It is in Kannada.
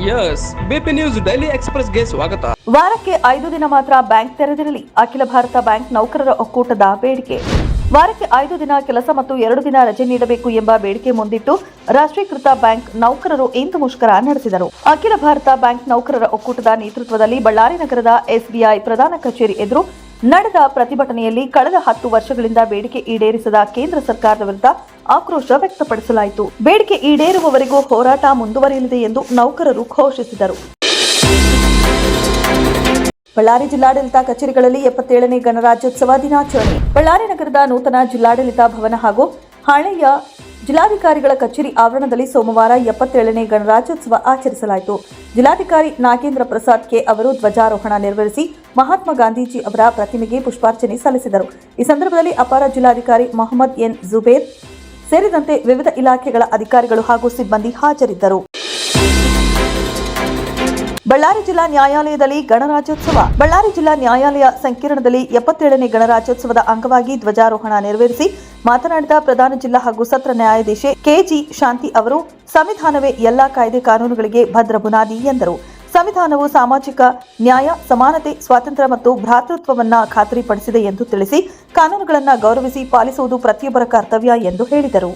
ಎಸ್ ಬಿಪಿ ನ್ಯೂಸ್ ಡೈಲಿ ಎಕ್ಸ್‌ಪ್ರೆಸ್‌ಗೆ ಸ್ವಾಗತ. ವಾರಕ್ಕೆ 5 ದಿನ ಮಾತ್ರ ಬ್ಯಾಂಕ್ ತೆರೆದಿರಲಿ. ಅಖಿಲ ಭಾರತ ಬ್ಯಾಂಕ್ ನೌಕರರ ಒಕ್ಕೂಟದ ಬೇಡಿಕೆ. ವಾರಕ್ಕೆ 5 ದಿನ ಕೆಲಸ ಮತ್ತು 2 ದಿನ ರಜೆ ನೀಡಬೇಕು ಎಂಬ ಬೇಡಿಕೆ ಮುಂದಿಟ್ಟು ರಾಷ್ಟ್ರೀಕೃತ ಬ್ಯಾಂಕ್ ನೌಕರರು ಇಂದು ಮುಷ್ಕರ ನಡೆಸಿದರು. ಅಖಿಲ ಭಾರತ ಬ್ಯಾಂಕ್ ನೌಕರರ ಒಕ್ಕೂಟದ ನೇತೃತ್ವದಲ್ಲಿ ಬಳ್ಳಾರಿ ನಗರದ ಎಸ್ಬಿಐ ಪ್ರಧಾನ ಕಚೇರಿ ಎದುರು ನಡೆದ ಪ್ರತಿಭಟನೆಯಲ್ಲಿ ಕಳೆದ 10 ವರ್ಷಗಳಿಂದ ಬೇಡಿಕೆ ಈಡೇರಿಸದ ಕೇಂದ್ರ ಸರ್ಕಾರದ ವಿರುದ್ಧ ಆಕ್ರೋಶ ವ್ಯಕ್ತಪಡಿಸಲಾಯಿತು. ಬೇಡಿಕೆ ಈಡೇರುವವರೆಗೂ ಹೋರಾಟ ಮುಂದುವರಿಯಲಿದೆ ಎಂದು ನೌಕರರು ಘೋಷಿಸಿದರು. ಬಳ್ಳಾರಿ ಜಿಲ್ಲಾಡಳಿತ ಕಚೇರಿಗಳಲ್ಲಿ 77ನೇ ಗಣರಾಜ್ಯೋತ್ಸವ ದಿನಾಚರಣೆ. ಬಳ್ಳಾರಿ ನಗರದ ನೂತನ ಜಿಲ್ಲಾಡಳಿತ ಭವನ ಹಾಗೂ ಹಳೆಯ ಜಿಲ್ಲಾಧಿಕಾರಿಗಳ ಕಚೇರಿ ಆವರಣದಲ್ಲಿ ಸೋಮವಾರ 77ನೇ ಗಣರಾಜ್ಯೋತ್ಸವ ಆಚರಿಸಲಾಯಿತು. ಜಿಲ್ಲಾಧಿಕಾರಿ ನಾಗೇಂದ್ರ ಪ್ರಸಾದ್ ಕೆ ಅವರು ಧ್ವಜಾರೋಹಣ ನೆರವೇರಿಸಿ ಮಹಾತ್ಮ ಗಾಂಧೀಜಿ ಅವರ ಪ್ರತಿಮೆಗೆ ಪುಷ್ಪಾರ್ಚನೆ ಸಲ್ಲಿಸಿದರು. ಈ ಸಂದರ್ಭದಲ್ಲಿ ಅಪರ ಜಿಲ್ಲಾಧಿಕಾರಿ ಮೊಹಮ್ಮದ್ ಎನ್ ಜುಬೇರ್ ಸೇರಿದಂತೆ ವಿವಿಧ ಇಲಾಖೆಗಳ ಅಧಿಕಾರಿಗಳು ಹಾಗೂ ಸಿಬ್ಬಂದಿ ಹಾಜರಿದ್ದರು. ಬಳ್ಳಾರಿ ಜಿಲ್ಲಾ ನ್ಯಾಯಾಲಯದಲ್ಲಿ ಗಣರಾಜ್ಯೋತ್ಸವ. ಬಳ್ಳಾರಿ ಜಿಲ್ಲಾ ನ್ಯಾಯಾಲಯ ಸಂಕೀರ್ಣದಲ್ಲಿ 77ನೇ ಗಣರಾಜ್ಯೋತ್ಸವದ ಅಂಗವಾಗಿ ಧ್ವಜಾರೋಹಣ ನೆರವೇರಿಸಿ ಮಾತನಾಡಿದ ಪ್ರಧಾನ ಜಿಲ್ಲಾ ಹಾಗೂ ಸತ್ರ ನ್ಯಾಯಾಧೀಶೆ ಕೆಜಿ ಶಾಂತಿ ಅವರು, ಸಂವಿಧಾನವೇ ಎಲ್ಲಾ ಕಾಯ್ದೆ ಕಾನೂನುಗಳಿಗೆ ಭದ್ರ ಬುನಾದಿ ಎಂದರು. ಸಂವಿಧಾನವು ಸಾಮಾಜಿಕ ನ್ಯಾಯ, ಸಮಾನತೆ, ಸ್ವಾತಂತ್ರ್ಯ ಮತ್ತು ಭ್ರಾತೃತ್ವವನ್ನ ಖಾತರಿಪಡಿಸಿದೆ ಎಂದು ತಿಳಿಸಿ ಕಾನೂನುಗಳನ್ನು ಗೌರವಿಸಿ ಪಾಲಿಸುವುದು ಪ್ರತಿಯೊಬ್ಬರ ಕರ್ತವ್ಯ ಎಂದು ಹೇಳಿದರು.